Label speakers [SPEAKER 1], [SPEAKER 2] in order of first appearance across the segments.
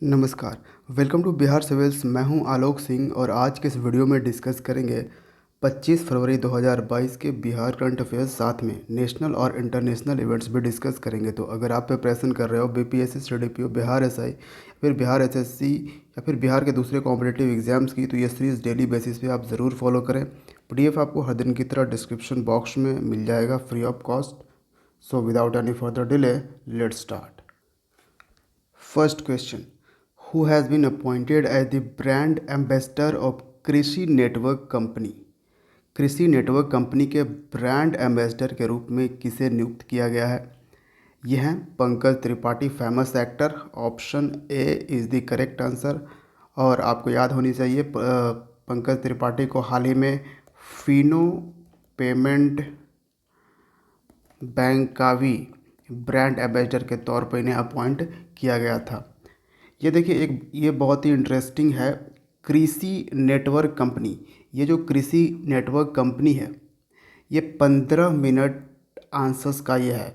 [SPEAKER 1] नमस्कार। Welcome to Bihar civils. मैं हूं आलोक सिंह और आज के इस वीडियो में डिस्कस करेंगे 25 फरवरी 2022 के बिहार करंट अफेयर्स, साथ में नेशनल और इंटरनेशनल इवेंट्स भी डिस्कस करेंगे। तो अगर आप प्रिपरेशन कर रहे हो बीपीएससी, सीडीपीओ, बिहार एसआई, फिर बिहार एसएससी या फिर बिहार के दूसरे कॉम्पिटिटिव एग्जाम्स की, तो ये सीरीज़ डेली बेसिस पे आप ज़रूर फॉलो करें। पीडीएफ आपको हर दिन की तरह डिस्क्रिप्शन बॉक्स में मिल जाएगा free of cost. So without any further delay, let's start. First question, who has been appointed as the brand ambassador of कृषि नेटवर्क कंपनी। कृषि नेटवर्क कंपनी के ब्रांड एम्बेसडर के रूप में किसे नियुक्त किया गया है? यह हैं Pankaj Tripathi, famous actor. Option A is the correct answer. और आपको याद होनी चाहिए पंकज त्रिपाठी को हाल ही में फिनो पेमेंट बैंक का भी ब्रांड एम्बेसडर के तौर पर इन्हें अपॉइंट किया गया था। ये देखिए, ये बहुत ही इंटरेस्टिंग है। कृषि नेटवर्क कंपनी, ये जो कृषि नेटवर्क कंपनी है, ये 15 मिनट आंसर्स का ये है।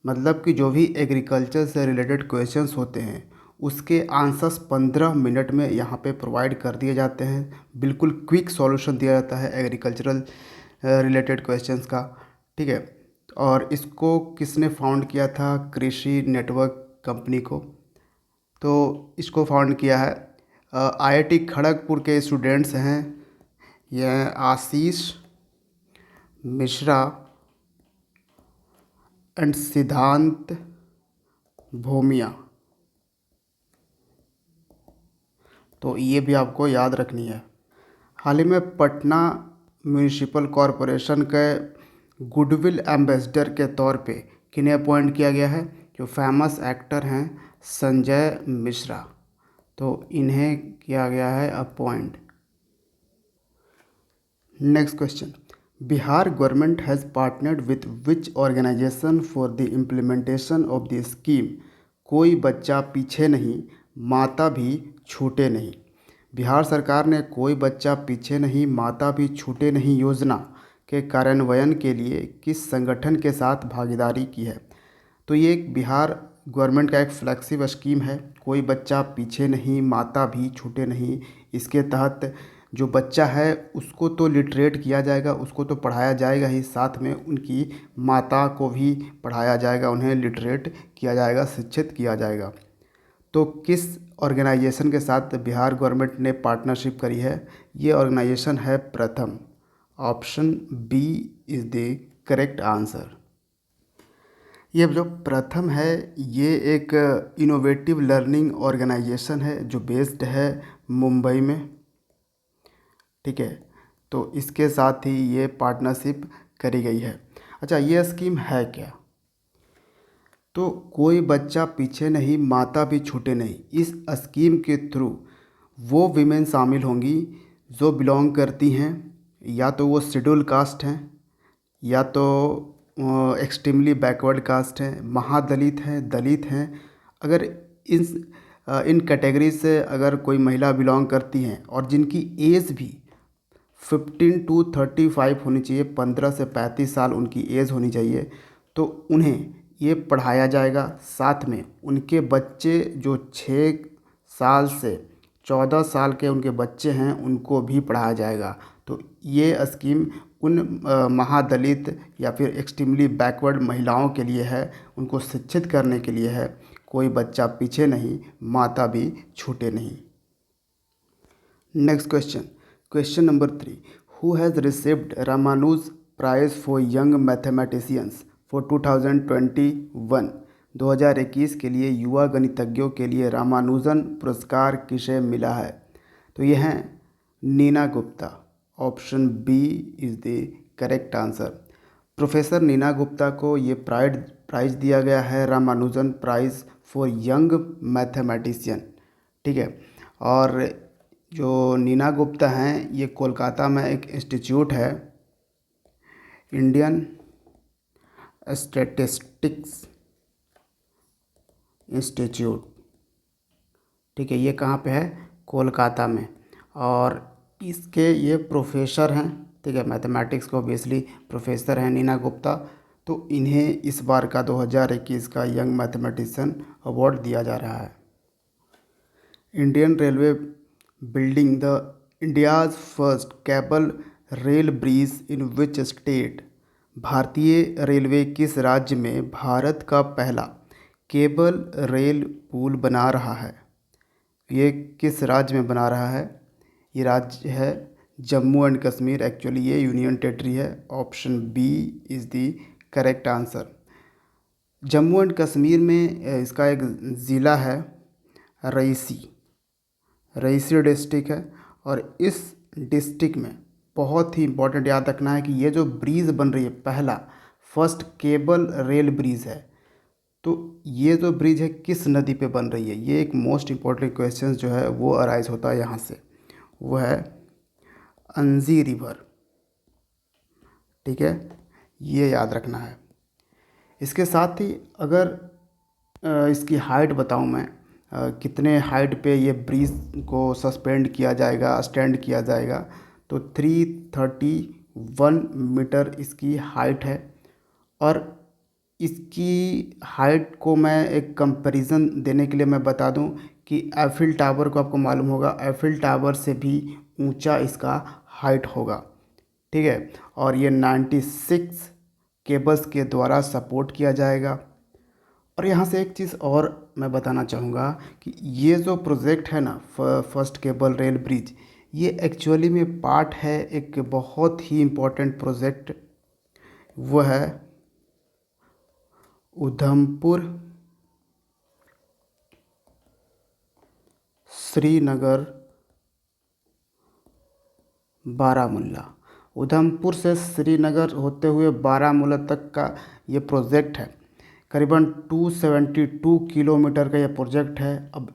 [SPEAKER 1] मतलब कि जो भी एग्रीकल्चर से रिलेटेड क्वेश्चंस होते हैं उसके आंसर्स 15 मिनट में यहाँ पे प्रोवाइड कर दिए जाते हैं। बिल्कुल क्विक सॉल्यूशन दिया जाता है एग्रीकल्चरल रिलेटेड क्वेश्चंस का। ठीक है। और इसको किसने फाउंड किया था, कृषि नेटवर्क कंपनी को? तो इसको फाउंड किया है आईआईटी खड़गपुर के स्टूडेंट्स हैं। यह आशीष मिश्रा एंड सिद्धांत भोमिया। तो ये भी आपको याद रखनी है। हाल ही में पटना म्यूनिसिपल कॉरपोरेशन के गुडविल एम्बेसडर के तौर पे किन्हें अपॉइंट किया गया है? जो फेमस एक्टर हैं संजय मिश्रा। तो इन्हें किया गया है appoint. Next question, Bihar government has partnered with which organisation for the implementation of the scheme कोई बच्चा पीछे नहीं, माता भी छूटे नहीं। बिहार सरकार ने कोई बच्चा पीछे नहीं, माता भी छूटे नहीं योजना के कार्यान्वयन के लिए किस संगठन के साथ भागीदारी की है? तो ये एक बिहार गवर्नमेंट का एक फ्लैगशिप स्कीम है, कोई बच्चा पीछे नहीं, माता भी छूटे नहीं। इसके तहत जो बच्चा है उसको तो लिटरेट किया जाएगा, उसको तो पढ़ाया जाएगा ही, साथ में उनकी माता को भी पढ़ाया जाएगा, उन्हें लिटरेट किया जाएगा, शिक्षित किया जाएगा। तो किस ऑर्गेनाइजेशन के साथ बिहार गवर्नमेंट ने पार्टनरशिप करी है? ये ऑर्गेनाइजेशन है Pratham. Option B is the correct answer. ये जो प्रथम है ये एक इनोवेटिव लर्निंग ऑर्गेनाइजेशन है जो बेस्ड है मुंबई में। ठीक है। तो इसके साथ ही ये पार्टनरशिप करी गई है। अच्छा, ये स्कीम है क्या? तो कोई बच्चा पीछे नहीं, माता भी छूटे नहीं। इस स्कीम के थ्रू वो विमेन शामिल होंगी जो बिलोंग करती हैं, या तो वो शेड्यूल कास्ट हैं, या तो एक्सट्रीमली बैकवर्ड कास्ट हैं, महादलित हैं, दलित हैं। अगर इन कैटेगरी से अगर कोई महिला बिलोंग करती हैं और जिनकी एज भी 15 टू 35 होनी चाहिए, 15 से 35 साल उनकी एज होनी चाहिए, तो उन्हें ये पढ़ाया जाएगा। साथ में उनके बच्चे जो 6 साल से 14 साल के उनके बच्चे हैं उनको भी पढ़ाया जाएगा। तो ये स्कीम उन महादलित या फिर एक्सट्रीमली बैकवर्ड महिलाओं के लिए है, उनको शिक्षित करने के लिए है। कोई बच्चा पीछे नहीं, माता भी छूटे नहीं। Next question, question number 3, who has received Ramanuja prize for young mathematicians for 2021? 2021 के लिए युवा गणितज्ञों के लिए रामानुजन पुरस्कार किसे मिला है? तो ये हैं Neena Gupta. Option B is the correct answer. Professor Neena Gupta को ये प्राइज़ दिया गया है, Ramanujan prize for young mathematician. ठीक है। और जो नीना गुप्ता हैं ये कोलकाता में एक इंस्टीट्यूट है, इंडियन स्टैटिस्टिक्स इंस्टीट्यूट। ठीक है, ये कहाँ पे है? कोलकाता में। और इसके ये प्रोफेसर हैं। ठीक है, मैथमेटिक्स को ऑब्वियसली प्रोफेसर हैं नीना गुप्ता। तो इन्हें इस बार का 2021 का यंग मैथमेटिशियन अवार्ड दिया जा रहा है। Indian railway building the India's first cable rail bridge in which state. भारतीय रेलवे किस राज्य में भारत का पहला केबल रेल पुल बना रहा है? ये किस राज्य में बना रहा है? ये राज्य है जम्मू एंड कश्मीर। एक्चुअली ये यूनियन टेरिटरी है। Option B is the correct answer. Jammu and Kashmir में इसका एक ज़िला है रईसी। रईसी डिस्ट्रिक्ट है। और इस डिस्ट्रिक्ट में बहुत ही इम्पोर्टेंट याद रखना है कि ये जो ब्रिज बन रही है पहला फर्स्ट केबल रेल ब्रिज है। तो ये जो ब्रिज है किस नदी पे बन रही है? ये एक मोस्ट इम्पोर्टेंट क्वेश्चन जो है वो अराइज होता है यहाँ से। वो है अंजी रिवर। ठीक है, ये याद रखना है। इसके साथ ही अगर इसकी हाइट बताऊं मैं, कितने हाइट पे ये ब्रिज को सस्पेंड किया जाएगा, स्टैंड किया जाएगा, तो 331 मीटर इसकी हाइट है। और इसकी हाइट को मैं एक कंपैरिजन देने के लिए मैं बता दूं कि एफिल टावर को आपको मालूम होगा, एफिल टावर से भी ऊंचा इसका हाइट होगा। ठीक है, और ये 96 केबल्स के द्वारा सपोर्ट किया जाएगा। और यहाँ से एक चीज़ और मैं बताना चाहूँगा कि ये जो प्रोजेक्ट है ना फर्स्ट केबल रेल ब्रिज, ये एक्चुअली में पार्ट है एक बहुत ही इम्पोर्टेंट प्रोजेक्ट। वो है उधमपुर श्रीनगर बारामूला। उधमपुर से श्रीनगर होते हुए बारामूला तक का ये प्रोजेक्ट है। करीबन 272 किलोमीटर का ये प्रोजेक्ट है। अब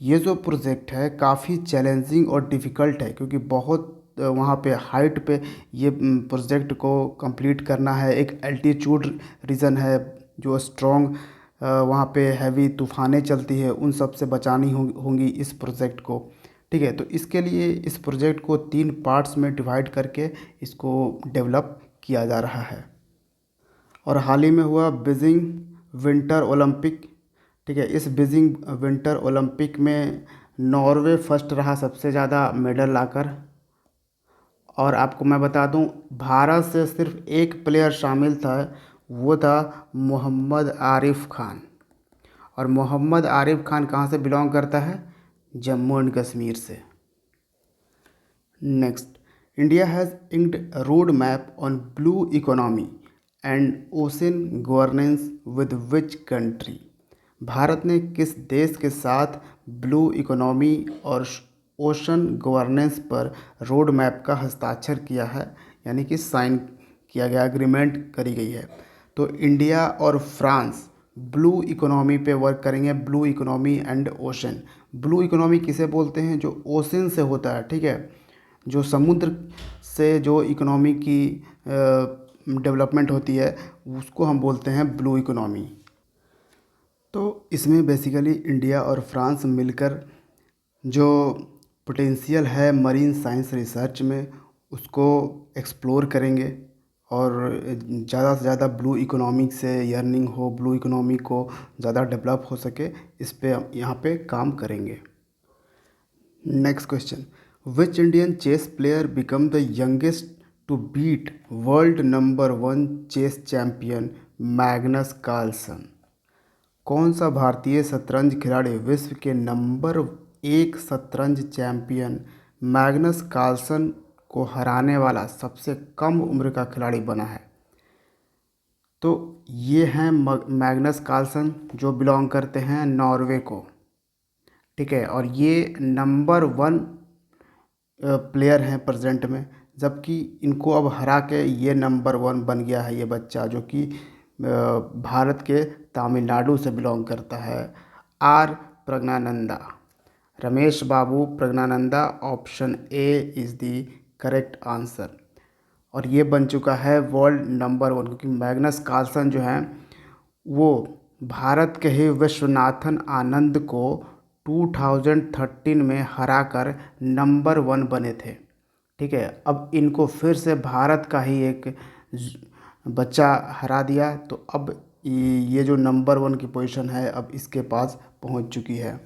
[SPEAKER 1] ये जो प्रोजेक्ट है काफ़ी चैलेंजिंग और डिफ़िकल्ट है, क्योंकि बहुत वहाँ पे हाइट पे ये प्रोजेक्ट को कंप्लीट करना है। एक एल्टीट्यूड रीजन है जो स्ट्रॉन्ग, वहाँ पे हैवी तूफ़ानें चलती है, उन सब से बचानी होंगी इस प्रोजेक्ट को। ठीक है, तो इसके लिए इस प्रोजेक्ट को 3 पार्ट्स में डिवाइड करके इसको डेवलप किया जा रहा है। और हाल ही में हुआ बीजिंग विंटर ओलंपिक। ठीक है, इस बीजिंग विंटर ओलंपिक में नॉर्वे फर्स्ट रहा सबसे ज़्यादा मेडल लाकर। और आपको मैं बता दूं, भारत से सिर्फ एक प्लेयर शामिल था, वो था मोहम्मद आरिफ खान। और मोहम्मद आरिफ खान कहाँ से बिलोंग करता है? जम्मू एंड कश्मीर से। Next, India has inked road map on blue economy and ocean governance with which country. Bharat ने किस देश के साथ ब्लू इकोनॉमी और ओशन गवर्नेंस पर रोड मैप का हस्ताक्षर किया है, यानी कि साइन किया गया, एग्रीमेंट करी गई है? तो इंडिया और फ्रांस ब्लू इकोनॉमी पे वर्क करेंगे। Blue economy and ocean. Blue economy किसे बोलते हैं? जो ओशन से होता है। ठीक है, जो समुद्र से जो इकोनॉमी की डेवलपमेंट होती है उसको हम बोलते हैं ब्लू इकोनॉमी। तो इसमें बेसिकली इंडिया और फ्रांस मिलकर जो पोटेंशियल है मरीन साइंस रिसर्च में उसको एक्सप्लोर करेंगे और ज़्यादा से ज़्यादा ब्लू इकोनॉमी से अर्निंग हो, ब्लू इकोनॉमी को ज़्यादा डेवलप हो सके, इस पे यहाँ पे काम करेंगे। Next question, which Indian chess player become the youngest to beat world number 1 chess champion Magnus Carlsen? कौन सा भारतीय शतरंज खिलाड़ी विश्व के नंबर 1 शतरंज चैंपियन मैग्नस कार्लसन को हराने वाला सबसे कम उम्र का खिलाड़ी बना है? तो ये हैं मैग्नस कार्लसन, जो बिलोंग करते हैं नॉर्वे को। ठीक है, और ये नंबर 1 प्लेयर हैं प्रेजेंट में, जबकि इनको अब हरा के ये नंबर 1 बन गया है ये बच्चा, जो कि भारत के तमिलनाडु से बिलोंग करता है। R Praggnanandhaa, Ramesh Babu Praggnanandhaa. Option A is the correct answer. और ये बन चुका है वर्ल्ड नंबर 1, क्योंकि मैग्नस कार्लसन जो हैं वो भारत के ही विश्वनाथन आनंद को 2013 में हराकर नंबर 1 बने थे। ठीक है, अब इनको फिर से भारत का ही एक बच्चा हरा दिया, तो अब ये जो नंबर 1 की पोजीशन है अब इसके पास पहुंच चुकी है।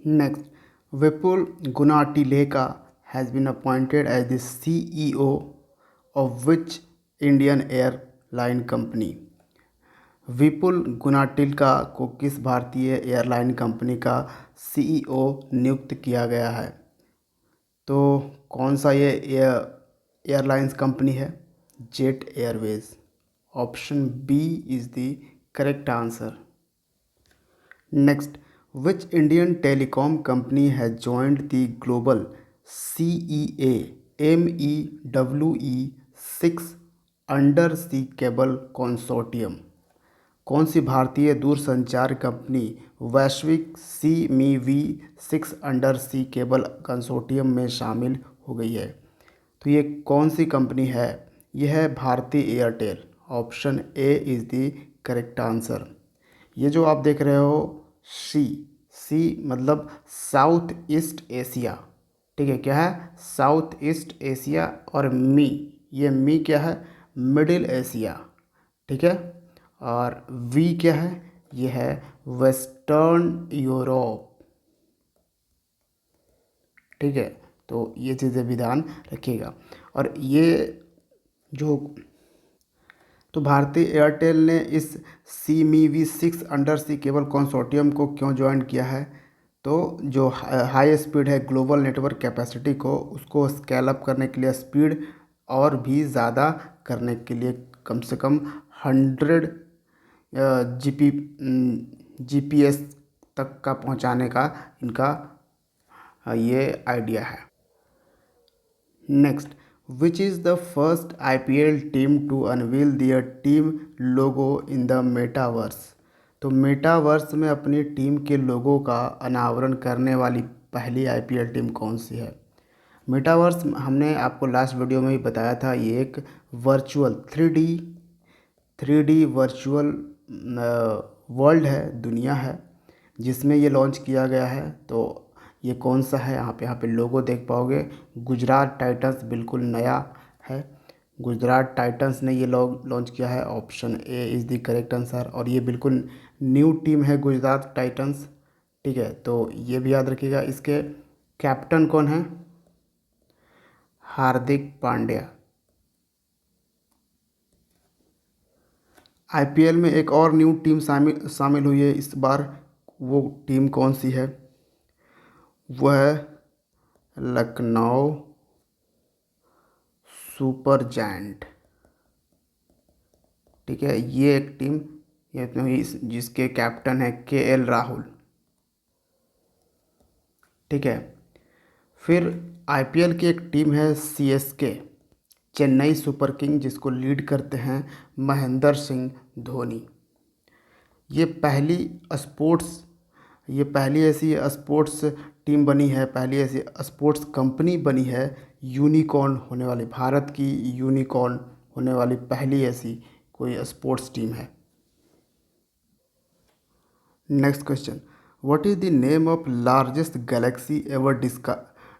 [SPEAKER 1] Next, Vipul Gunatileka has been appointed as the CEO of which Indian airline company? विपुल गुनाटिल्का को किस भारतीय एयरलाइन कंपनी का सीईओ नियुक्त किया गया है? तो कौन सा ये एयरलाइंस कंपनी है? Jet Airways. Option B is the correct answer. Next, which Indian telecom company has joined the global CEA MEWE 6 under sea cable consortium? कौन सी भारतीय दूरसंचार कंपनी वैश्विक CMEW 6 under sea cable consortium में शामिल हो गई है? तो ये कौन सी कंपनी है? यह है Bharti Airtel. Option A is the correct answer. ये जो आप देख रहे हो सी सी मतलब साउथ ईस्ट एशिया, ठीक है, क्या है? South east Asia. और मी, ये मी क्या है? मिडिल एशिया, ठीक है। और वी क्या है? ये है वेस्टर्न यूरोप, ठीक है। तो ये चीज़ें भी ध्यान रखिएगा। और ये जो तो भारतीय एयरटेल ने इस CMEW 6 under sea cable consortium को क्यों ज्वाइन किया है? तो जो हाई स्पीड है ग्लोबल नेटवर्क कैपेसिटी को उसको स्केल अप करने के लिए, स्पीड और भी ज़्यादा करने के लिए, कम से कम 100 GPS तक का पहुंचाने का इनका ये आइडिया है। Next, which is the first IPL team to unveil their team logo in the metaverse? तो मेटावर्स में अपनी टीम के लोगों का अनावरण करने वाली पहली IPL टीम कौन सी है? मेटावर्स हमने आपको लास्ट वीडियो में ही बताया था, ये एक वर्चुअल 3D वर्चुअल वर्ल्ड है, दुनिया है, जिसमें ये लॉन्च किया गया है। तो ये कौन सा है? यहाँ पे लोगो देख पाओगे, गुजरात टाइटंस बिल्कुल नया है। गुजरात टाइटंस ने ये लॉन्च किया है। Option A is the correct answer. और ये बिल्कुल न्यू टीम है गुजरात टाइटंस, ठीक है। तो ये भी याद रखिएगा। इसके कैप्टन कौन है? हार्दिक पांड्या। IPL में एक और न्यू टीम शामिल हुई है इस बार। वो टीम कौन सी है? वो है लखनऊ सुपर जायंट, ठीक है। ये एक टीम ये तो जिसके कैप्टन है KL राहुल, ठीक है। फिर IPL की एक टीम है CSK, चेन्नई सुपर किंग, जिसको लीड करते हैं महेंद्र सिंह धोनी। ये पहली स्पोर्ट्स ये पहली ऐसी स्पोर्ट्स टीम बनी है, पहली ऐसी स्पोर्ट्स कंपनी बनी है, यूनिकॉर्न होने वाली, भारत की यूनिकॉर्न होने वाली पहली ऐसी कोई स्पोर्ट्स टीम है। Next question, what is the name of largest galaxy ever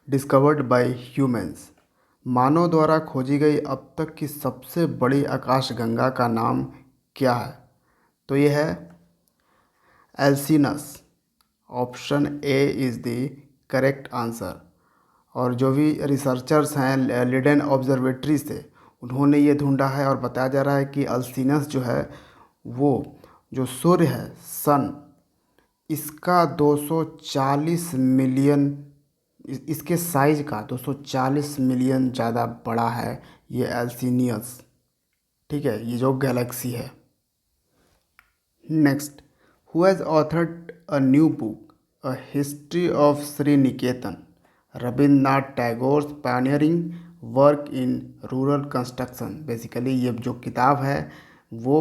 [SPEAKER 1] discovered by humans? मानव द्वारा खोजी गई अब तक की सबसे बड़ी आकाशगंगा का नाम क्या है? तो ये है Alcyoneus. Option A is the correct answer. और जो भी रिसर्चर्स हैं लिडेन ऑब्जर्वेटरी से, उन्होंने ये ढूंढा है और बताया जा रहा है कि अल्सिनस जो है वो जो सूर्य है, सन, इसका 240 मिलियन, इसके साइज का 240 मिलियन ज़्यादा बड़ा है ये एल्सिनियस, ठीक है, ये जो गैलेक्सी है। Next, who has authored a new book a history of Shri Niketan, Rabindranath Tagore pioneering work in rural construction? Basically ये जो किताब है वो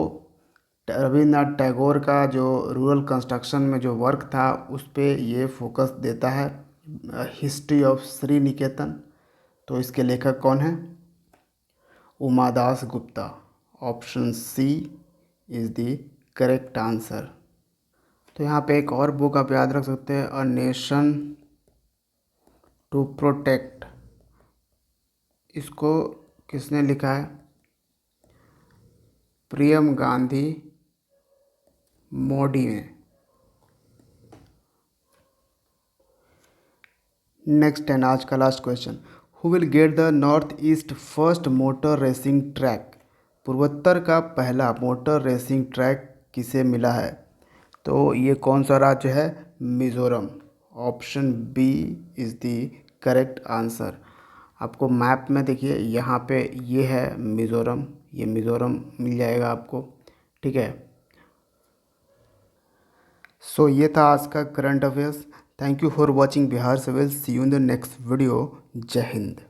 [SPEAKER 1] रविन्द्रनाथ टैगोर का जो रूरल कंस्ट्रक्शन में जो वर्क था उस पे ये फोकस देता है, हिस्ट्री ऑफ श्री निकेतन। तो इसके लेखक कौन है? Umadas Gupta. Option C is the correct answer. तो यहाँ पे एक और बुक आप याद रख सकते हैं, अ नेशन टू प्रोटेक्ट। इसको किसने लिखा है? प्रियम गांधी मोडी ने। नेक्स्ट एंड आज का last question, who will get the north east first motor racing track? पूर्वोत्तर का पहला मोटर रेसिंग ट्रैक किसे मिला है? तो ये कौन सा राज्य है? Mizoram. Option B is the correct answer. आपको मैप में देखिए यहाँ पे ये है मिज़ोरम, ये मिज़ोरम मिल जाएगा आपको, ठीक है। सो ये था आज का current affairs. Thank you for watching Bihar civil. See you in the next video. जय हिंद।